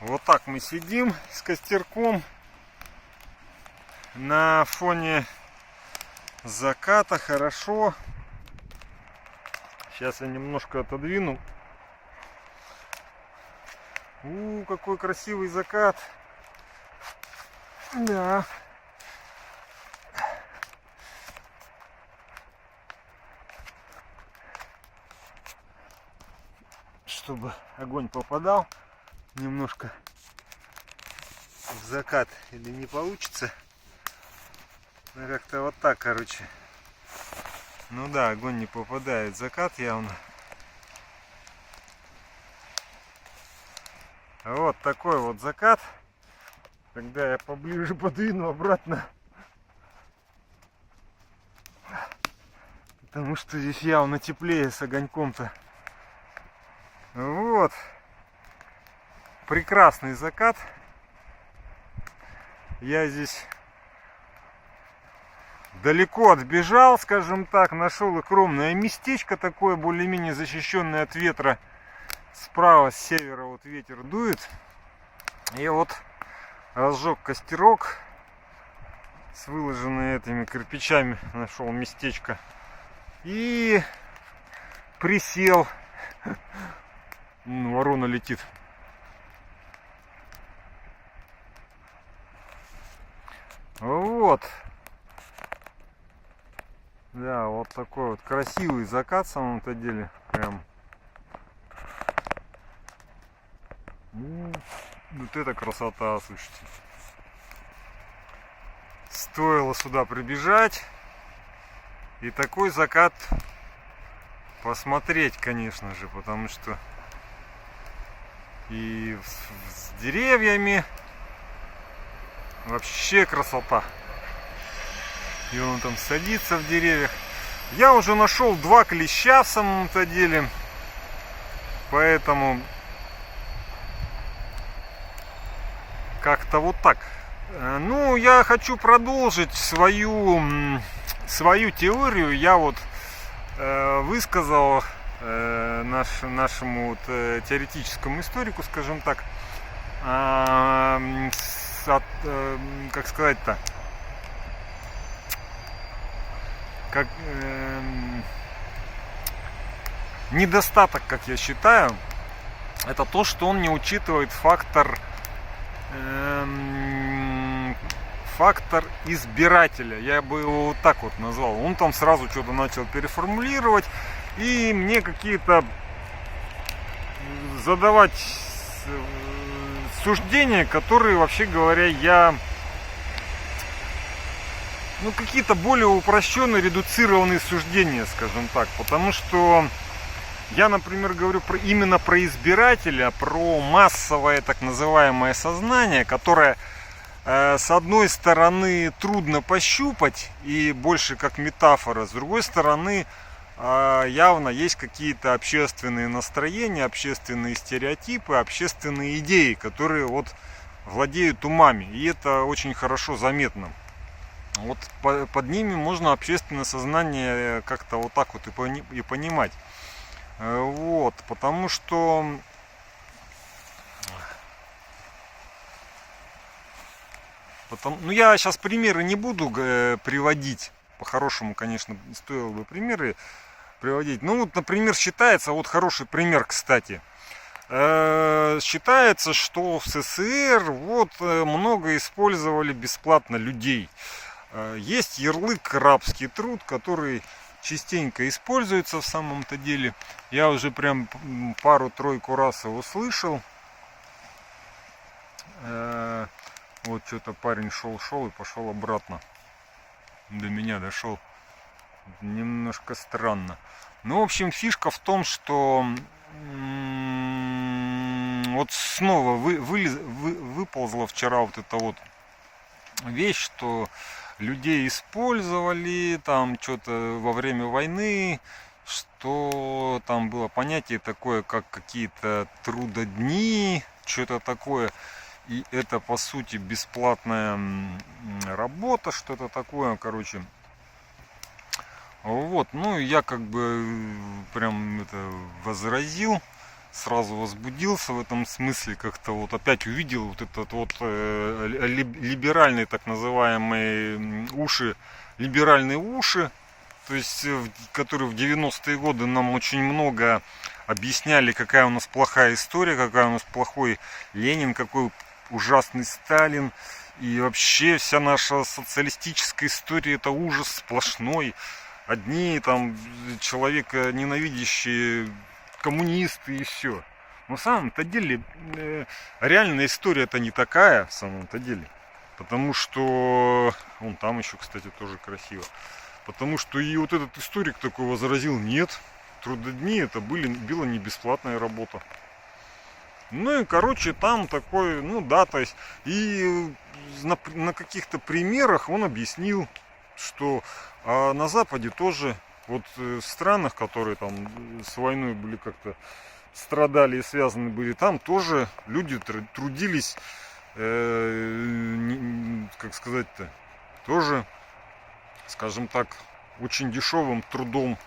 Вот так мы сидим с костерком на фоне заката. Хорошо. Сейчас я немножко отодвину. Какой красивый закат. Да. Чтобы огонь попадал немножко в закат, или не получится. Ну, как-то вот так, короче. Ну да, огонь не попадает в закат явно. Вот такой вот закат. Когда я поближе подвину обратно. Потому что здесь явно теплее с огоньком-то. Вот. Прекрасный закат. Я здесь далеко отбежал, скажем так. Нашел укромное местечко такое, более-менее защищенное от ветра. Справа, с севера вот ветер дует. И вот разжег костерок с выложенными этими кирпичами. Нашел местечко. И присел. Ворона летит. Вот. Да, вот такой вот красивый закат в самом-то деле. Прям. Вот это красота, слушайте. Стоило сюда прибежать. И такой закат посмотреть, конечно же, потому что и с деревьями вообще красота. И он там садится в деревьях. Я уже нашел 2 клеща в самом-то деле. Поэтому как-то вот так. Ну, я хочу продолжить свою теорию. Я вот высказал нашему вот, теоретическому историку, скажем так, как сказать-то, как недостаток, как я считаю, это то, что он не учитывает фактор избирателя. Я бы его вот так вот назвал. Он там сразу что-то начал переформулировать и мне какие-то задавать суждения, которые, вообще говоря, я какие-то более упрощенные, редуцированные суждения, скажем так. Потому что я, например, говорю именно про избирателя, про массовое так называемое сознание, которое с одной стороны трудно пощупать и больше как метафора, с другой стороны явно есть какие-то общественные настроения, общественные стереотипы, общественные идеи, которые вот владеют умами, и это очень хорошо заметно. Вот под ними можно общественное сознание как-то вот так вот и понимать. Вот, потому что я сейчас примеры не буду приводить. По-хорошему, конечно, стоило бы примеры приводить. Ну, вот, например, считается, вот хороший пример, кстати. Считается, что в СССР вот много использовали бесплатно людей. Есть ярлык рабский труд, который частенько используется в самом-то деле. Я уже прям пару-тройку раз его слышал. Вот что-то парень шел и пошел обратно. До меня дошел. Немножко странно. Ну, в общем, фишка в том, что вот снова выползла вчера вот эта вот вещь, что людей использовали там что-то во время войны, что там было понятие такое, как какие-то трудодни, что-то такое. И это, по сути, бесплатная работа, что-то такое, короче. Вот, ну, я как бы прям это возразил сразу возбудился в этом смысле, как-то вот опять увидел вот этот вот либеральный так называемые уши, либеральные уши, то есть которые в 90-е годы нам очень много объясняли, какая у нас плохая история, какая у нас плохой Ленин, какой ужасный Сталин. И вообще вся наша социалистическая история — это ужас сплошной. Одни там человека ненавидящие коммунисты и все. Но на самом-то деле реальная история-то не такая, в самом-то деле. Потому что... Вон там еще, кстати, тоже красиво. Потому что и вот этот историк такой возразил: нет, трудодни это была не бесплатная работа. Ну и, короче, там такой, ну да, то есть, и на каких-то примерах он объяснил, что на Западе тоже, вот в странах, которые там с войной были как-то страдали и связаны были, там тоже люди трудились, как сказать-то, тоже, скажем так, очень дешевым трудом.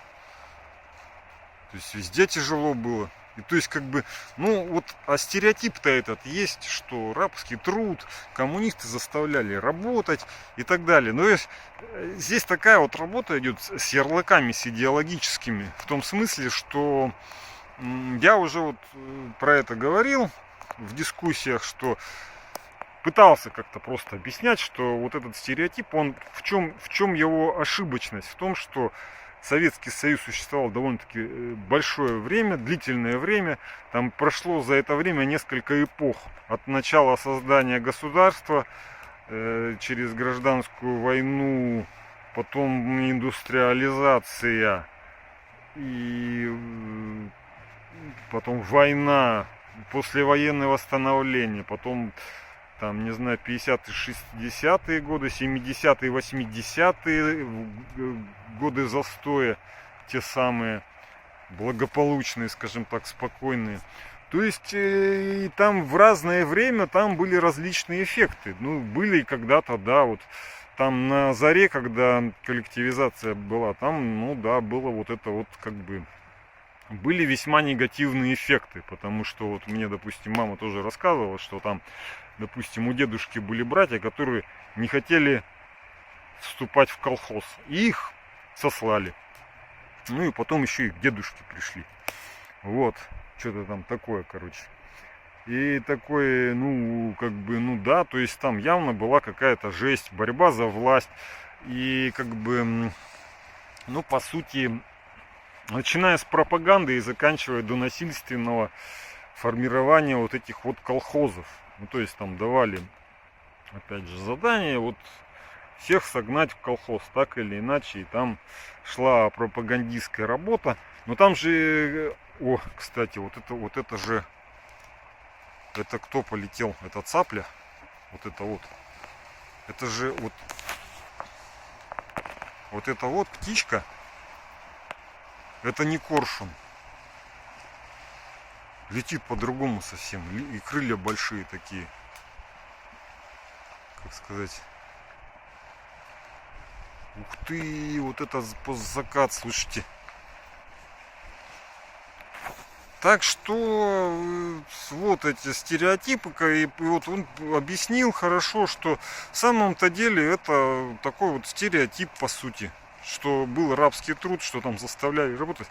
То есть везде тяжело было. И то есть, как бы, ну вот, а стереотип-то этот есть, что рабский труд, коммунисты заставляли работать и так далее. Но здесь такая вот работа идет с ярлыками, с идеологическими, в том смысле, что я уже вот про это говорил в дискуссиях, что пытался как-то просто объяснять, что вот этот стереотип, он в чем его ошибочность? В том, что Советский Союз существовал довольно-таки большое время, длительное время. Там прошло за это время несколько эпох. От начала создания государства, через гражданскую войну, потом индустриализация, и потом война, послевоенное восстановление, потом, там, не знаю, 50-е, 60-е годы, 70-е, 80-е годы застоя, те самые благополучные, скажем так, спокойные. То есть и там в разное время там были различные эффекты. Ну, были когда-то, да, вот там на заре, когда коллективизация была, там, ну да, было вот это вот как бы... Были весьма негативные эффекты, потому что вот мне, допустим, мама тоже рассказывала, что там, допустим, у дедушки были братья, которые не хотели вступать в колхоз. И их сослали. Ну и потом еще и к дедушке пришли. Вот. Что-то там такое, короче. И такое, ну, как бы, ну да, то есть там явно была какая-то жесть, борьба за власть. И как бы, ну, по сути, начиная с пропаганды и заканчивая до насильственного формирования вот этих вот колхозов. Ну, то есть там давали, опять же, задание вот всех согнать в колхоз, так или иначе. И там шла пропагандистская работа. Но там же, о, кстати, вот это же, это кто полетел? Это цапля? Вот это вот. Это же вот это вот птичка. Это не коршун. Летит по-другому совсем. И крылья большие такие. Как сказать. Ух ты, вот это закат, слушайте. Так что вот эти стереотипы, и вот он объяснил хорошо, что в самом-то деле это такой вот стереотип по сути, что был рабский труд, что там заставляли работать.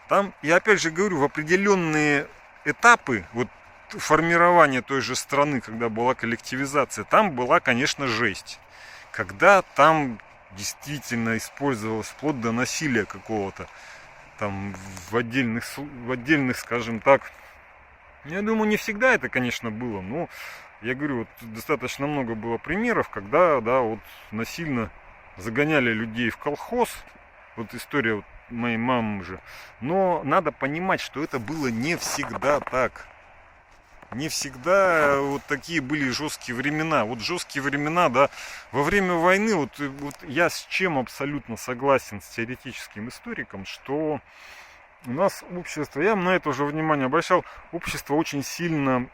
Там, я опять же говорю, в определенные этапы вот формирования той же страны, когда была коллективизация, там была, конечно, жесть. Когда там действительно использовалось вплоть до насилия какого-то. Там в отдельных, скажем так, я думаю, не всегда это, конечно, было, но я говорю, вот достаточно много было примеров, когда, да, вот насильно загоняли людей в колхоз, вот история вот моей мамы же, но надо понимать, что это было не всегда так. Не всегда вот такие были жесткие времена. Вот жесткие времена, да, во время войны, вот я с чем абсолютно согласен с теоретическим историком, что у нас общество, я на это уже внимание обращал, общество очень сильно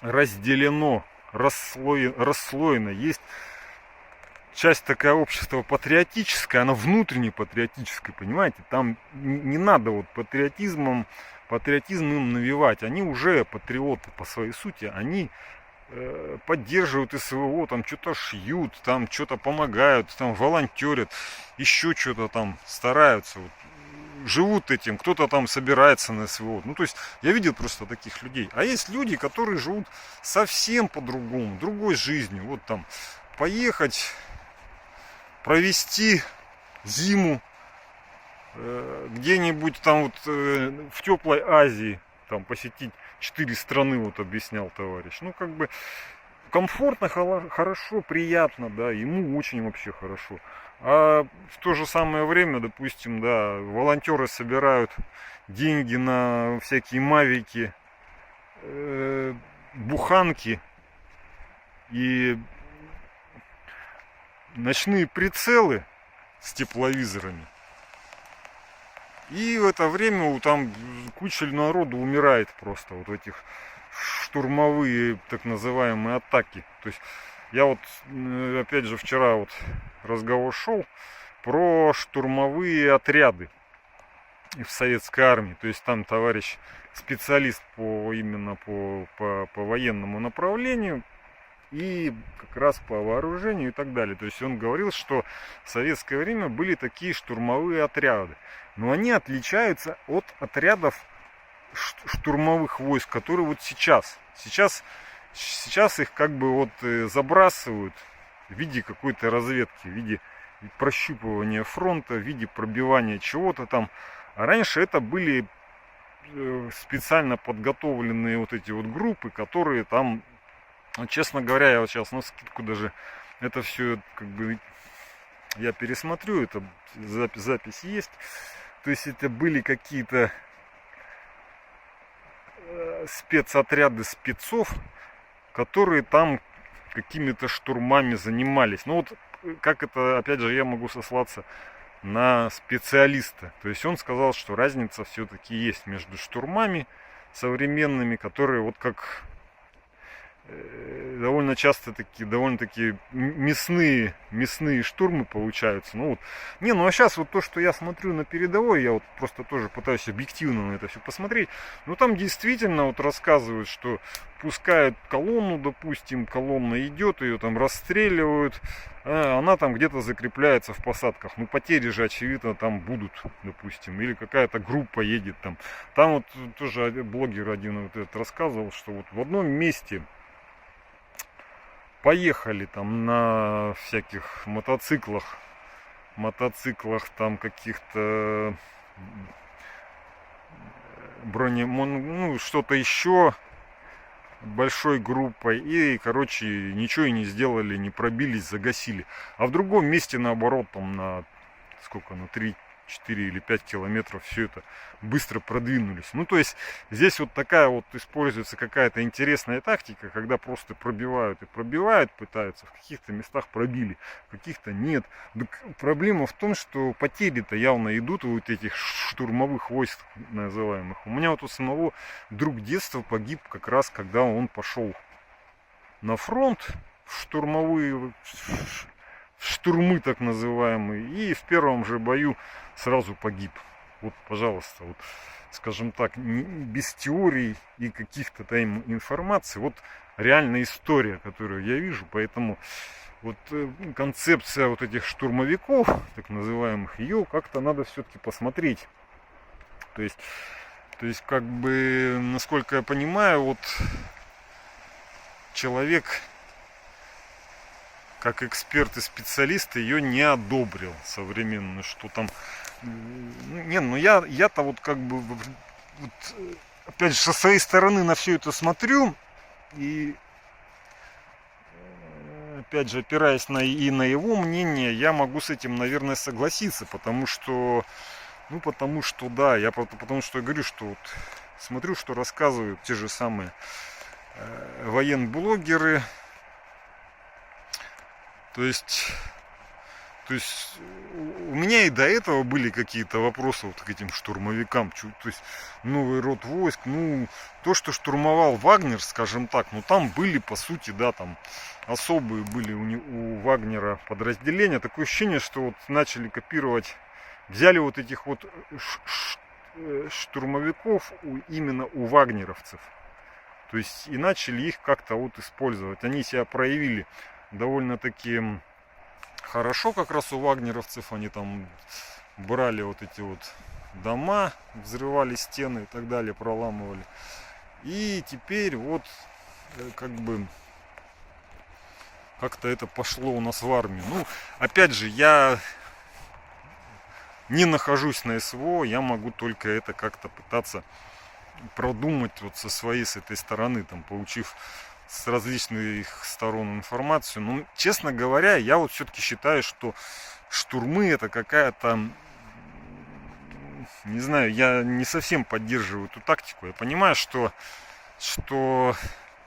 разделено, расслоено. Есть часть такая общество патриотическое, она внутренне патриотическое, понимаете, там не надо вот патриотизмом патриотизм им навевать. Они уже патриоты по своей сути, они поддерживают СВО, там что-то шьют, там что-то помогают, там волонтерят, еще что-то там стараются, вот, живут этим, кто-то там собирается на СВО. Ну, то есть, я видел просто таких людей. А есть люди, которые живут совсем по-другому, другой жизнью. Вот там, поехать, провести зиму где-нибудь там вот в теплой Азии, там посетить 4 страны, вот объяснял товарищ. Ну, как бы комфортно, хорошо, приятно, да, ему очень вообще хорошо. А в то же самое время, допустим, да, волонтеры собирают деньги на всякие мавики, буханки и ночные прицелы с тепловизорами. И в это время там куча народу умирает просто вот в этих штурмовые так называемые атаки. То есть я вот опять же вчера вот разговор шел про штурмовые отряды в советской армии. То есть там товарищ специалист именно по военному направлению и как раз по вооружению и так далее. То есть он говорил, что в советское время были такие штурмовые отряды. Но они отличаются от отрядов штурмовых войск, которые вот сейчас их как бы вот забрасывают в виде какой-то разведки, в виде прощупывания фронта, в виде пробивания чего-то там. А раньше это были специально подготовленные вот эти вот группы, которые там, честно говоря, я вот сейчас на скидку даже это все как бы я пересмотрю, это запись есть. То есть это были какие-то спецотряды спецов, которые там какими-то штурмами занимались. Ну вот как это, опять же, я могу сослаться на специалиста. То есть он сказал, что разница все-таки есть между штурмами современными, которые вот как довольно часто такие довольно-таки мясные штурмы получаются. Ну вот. Ну а сейчас вот то, что я смотрю на передовой, я вот просто тоже пытаюсь объективно на это все посмотреть. Ну там действительно вот рассказывают, что пускают колонну, допустим, колонна идет, ее там расстреливают, а она там где-то закрепляется в посадках. Ну потери же очевидно там будут, допустим, или какая-то группа едет там. Там вот тоже блогер один вот этот рассказывал, что вот в одном месте поехали там на всяких мотоциклах там каких-то ну, что-то еще большой группой и, короче, ничего и не сделали, не пробились, загасили. А в другом месте, наоборот, там на сколько, на 3, 4 или 5 километров все это быстро продвинулись. Ну, то есть, здесь вот такая вот используется какая-то интересная тактика, когда просто пробивают и пробивают, пытаются, в каких-то местах пробили, в каких-то нет. Так проблема в том, что потери-то явно идут у вот этих штурмовых войск называемых. У меня вот у самого друг детства погиб как раз, когда он пошел на фронт, в штурмы так называемые, и в первом же бою сразу погиб. Вот, пожалуйста, вот, скажем так, без теорий и каких-то там информаций, вот реальная история, которую я вижу, поэтому вот концепция вот этих штурмовиков, так называемых, ее как-то надо все-таки посмотреть. То есть, как бы, насколько я понимаю, вот человек, как эксперт и специалист, ее не одобрил современную, что там. Не, ну я-то вот как бы вот, опять же со своей стороны на все это смотрю и опять же опираясь на его мнение, я могу с этим, наверное, согласиться, потому что да, потому что я говорю, что вот смотрю, что рассказывают те же самые военблогеры. То есть у меня и до этого были какие-то вопросы вот к этим штурмовикам. То есть новый род войск, ну, то, что штурмовал Вагнер, скажем так, ну, там были, по сути, да, там особые были у Вагнера подразделения. Такое ощущение, что вот начали копировать, взяли вот этих вот штурмовиков именно у вагнеровцев. То есть и начали их как-то вот использовать. Они себя проявили довольно-таки хорошо как раз у вагнеровцев. Они там брали вот эти вот дома, взрывали стены и так далее, проламывали. И теперь вот как бы как-то это пошло у нас в армию. Ну, опять же, я не нахожусь на СВО, я могу только это как-то пытаться продумать вот с этой стороны, там, получив с различных сторон информацию. Но, честно говоря, я вот все-таки считаю, что штурмы это какая-то, не знаю, я не совсем поддерживаю эту тактику. Я понимаю, что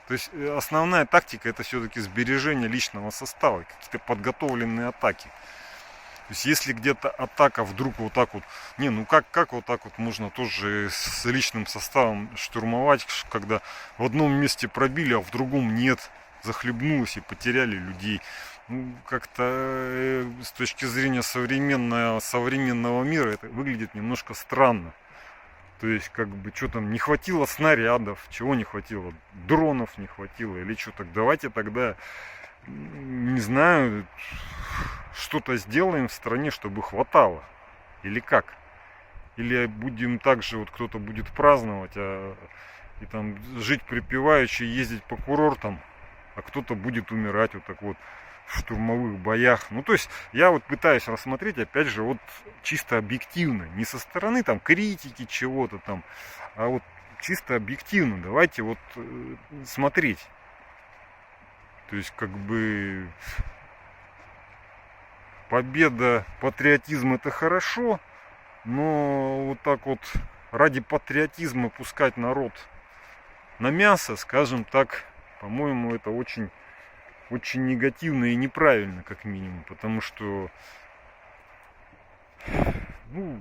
то есть основная тактика это все-таки сбережение личного состава, какие-то подготовленные атаки. То есть если где-то атака вдруг вот так вот, ну как вот так вот можно тоже с личным составом штурмовать, когда в одном месте пробили, а в другом нет, захлебнулось и потеряли людей. Ну, как-то с точки зрения современного мира это выглядит немножко странно. То есть как бы что там, не хватило снарядов, чего не хватило, дронов не хватило или что, так давайте тогда, не знаю, что-то сделаем в стране, чтобы хватало. Или как? Или будем так же, вот кто-то будет праздновать, и там жить припеваючи, ездить по курортам, а кто-то будет умирать вот так вот в штурмовых боях. Ну, то есть, я вот пытаюсь рассмотреть, опять же, вот чисто объективно, не со стороны там критики чего-то там, а вот чисто объективно. Давайте вот смотреть. То есть, как бы, победа, патриотизм это хорошо, но вот так вот ради патриотизма пускать народ на мясо, скажем так, по-моему, это очень негативно и неправильно, как минимум, потому что, ну,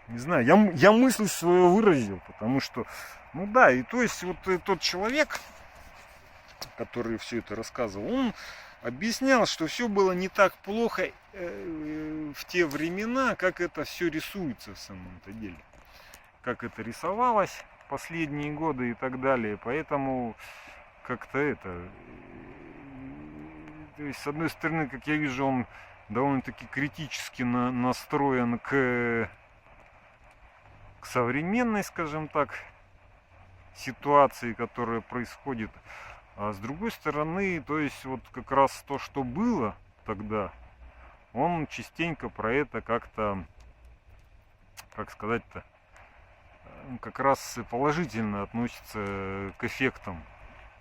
не знаю, я мысль свою выразил, потому что, ну да, и то есть вот тот человек, который все это рассказывал, он объяснял, что все было не так плохо в те времена, как это все рисуется в самом-то деле, как это рисовалось последние годы и так далее, поэтому как-то это, то есть с одной стороны, как я вижу, он довольно-таки критически настроен к современной, скажем так, ситуации, которая происходит. А с другой стороны, то есть вот как раз то, что было тогда, он частенько про это как-то, как сказать-то, как раз положительно относится к эффектам,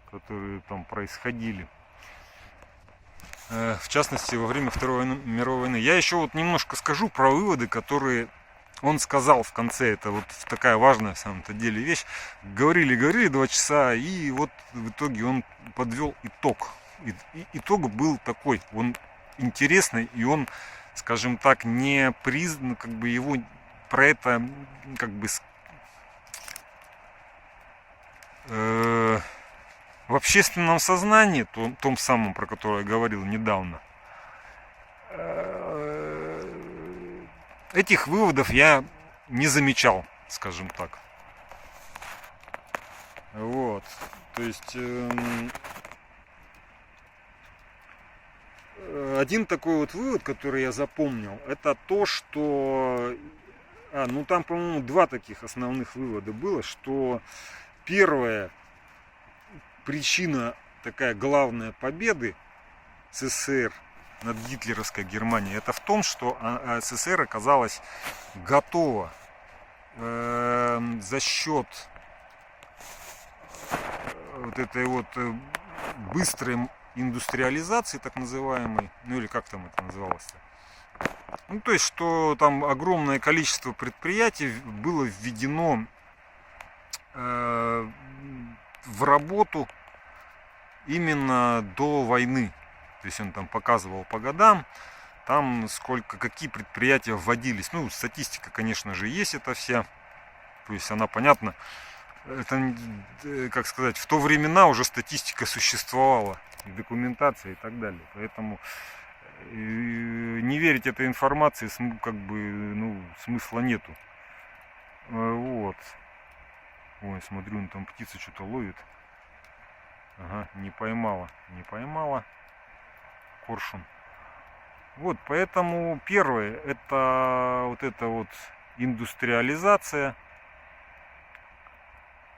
которые там происходили. В частности, во время Второй мировой войны. Я еще вот немножко скажу про выводы, которые он сказал в конце. Это вот такая важная в самом-то деле вещь. Говорили 2 часа, и вот в итоге он подвел итог. Итог был такой, он интересный, и он, скажем так, не признан, как бы его про это, как бы, в общественном сознании, том самом, про которое я говорил недавно, этих выводов я не замечал, скажем так. Вот, то есть один такой вот вывод, который я запомнил, это то, что, ну там, по-моему, 2 таких основных вывода было, что первая причина, такая главная победы СССР над гитлеровской Германией, это в том, что СССР оказалась готова за счет вот этой вот быстрой индустриализации, так называемой, ну или как там это называлось-то, ну то есть, что там огромное количество предприятий было введено в работу именно до войны. То есть он там показывал по годам, там какие предприятия вводились. Ну, статистика, конечно же, есть это вся. То есть она, понятно, это, как сказать, в то времена уже статистика существовала, документация и так далее. Поэтому не верить этой информации, как бы, ну, смысла нету. Вот. Ой, смотрю, он там птица что-то ловит. Ага, не поймала. Не поймала. Коршун. Вот, поэтому первое, это вот эта вот индустриализация.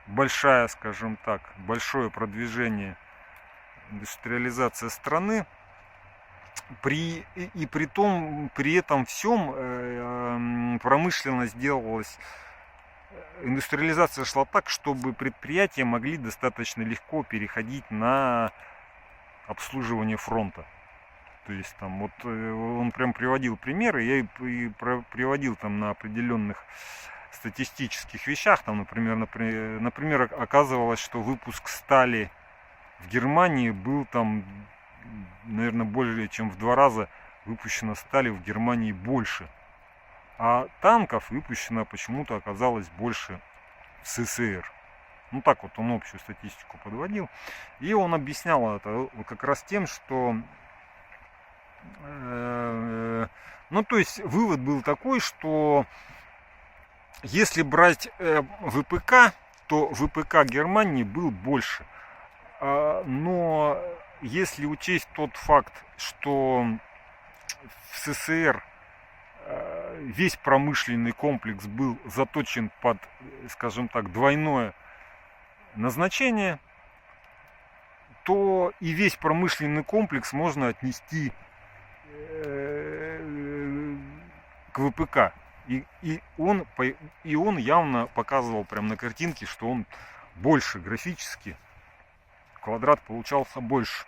Большая, скажем так, большое продвижение, индустриализация страны. При этом всем промышленность делалась, индустриализация шла так, чтобы предприятия могли достаточно легко переходить на обслуживание фронта. То есть там вот он прям приводил примеры, я и приводил там на определенных статистических вещах, там, например, оказывалось, что выпуск стали в Германии был там, наверное, более чем в 2 раза выпущено стали в Германии больше, а танков выпущено почему-то оказалось больше в СССР. Ну так вот он общую статистику подводил, и он объяснял это как раз тем, что ну то есть вывод был такой, что если брать ВПК, то ВПК Германии был больше. Но если учесть тот факт, что в СССР весь промышленный комплекс был заточен под, скажем так, двойное назначение, то и весь промышленный комплекс можно отнести к ВПК. И он явно показывал прямо на картинке, что он больше графически, квадрат получался больше,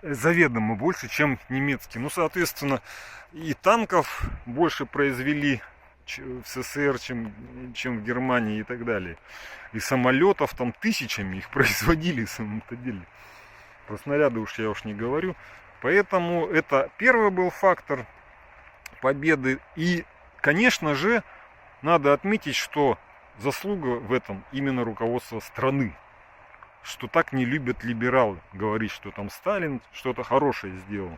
заведомо больше, чем немецкий. Ну, соответственно, и танков больше произвели в СССР, чем в Германии и так далее. И самолетов там тысячами их производили, в самом-то деле. Про снаряды я уж не говорю. Поэтому это первый был фактор победы. И, конечно же, надо отметить, что заслуга в этом именно руководство страны. Что так не любят либералы говорить, что там Сталин что-то хорошее сделал.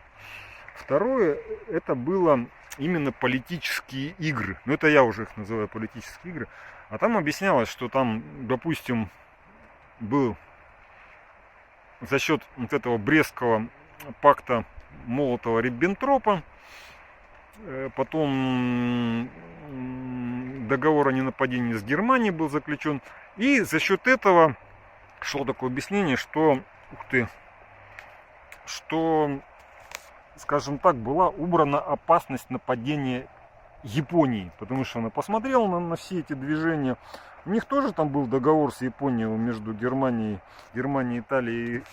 Второе, это было именно политические игры. Ну, это я уже их называю политические игры. А там объяснялось, что там, допустим, был за счет вот этого Брестского пакта Молотова-Риббентропа, потом договор о ненападении с Германией был заключен. И за счет этого шло такое объяснение, что, что, скажем так, была убрана опасность нападения Японии, потому что она посмотрела на все эти движения. У них тоже там был договор с Японией между Германией, Италией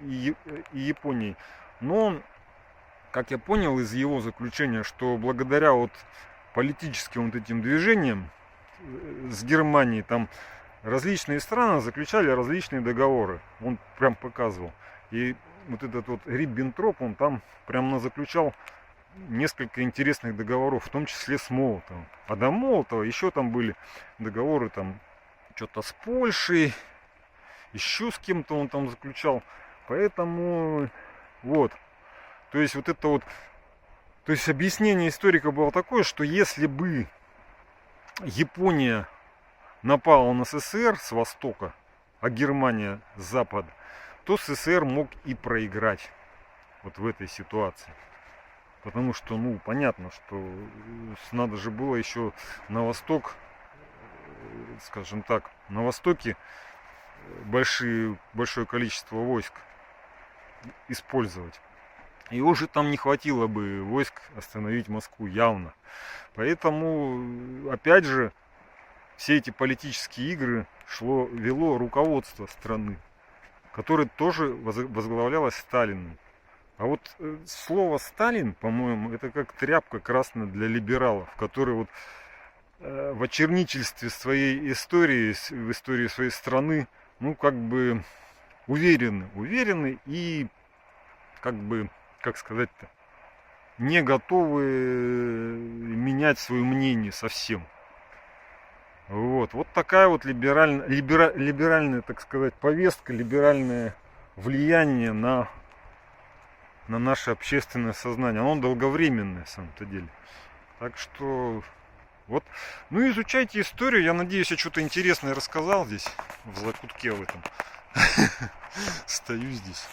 и Японией. Но, как я понял из его заключения, что благодаря вот политическим вот этим движениям с Германией там различные страны заключали различные договоры. Он прям показывал. И вот этот вот Риббентроп, он там прям заключал несколько интересных договоров, в том числе с Молотовым. А до Молотова еще там были договоры там что-то с Польшей, еще с кем-то он там заключал. Поэтому вот. То есть вот это вот, то есть объяснение историка было такое, что если бы Япония напала на СССР с востока, а Германия с запада, то СССР мог и проиграть вот в этой ситуации. Потому что, ну, понятно, что надо же было еще на восток, скажем так, на востоке большое количество войск использовать. И уже там не хватило бы войск остановить Москву явно. Поэтому, опять же, все эти политические игры вело руководство страны, которое тоже возглавлялось Сталиным. А вот слово Сталин, по-моему, это как тряпка красная для либералов, которые вот в очернительстве своей истории, в истории своей страны, ну, как бы уверены и, как бы, как сказать-то, не готовы менять свое мнение совсем. Вот такая вот либеральная, так сказать, повестка, либеральное влияние на наше общественное сознание. Оно долговременное, на самом-то деле. Так что Вот. Ну, изучайте историю. Я надеюсь, я что-то интересное рассказал здесь, в закутке в этом. Стою здесь.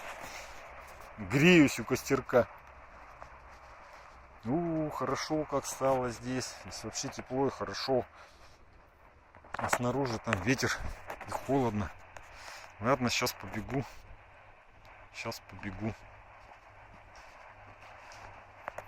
Греюсь у костерка. Хорошо как стало здесь. Здесь вообще тепло и хорошо. А снаружи там ветер и холодно. Ладно, сейчас побегу. Сейчас побегу.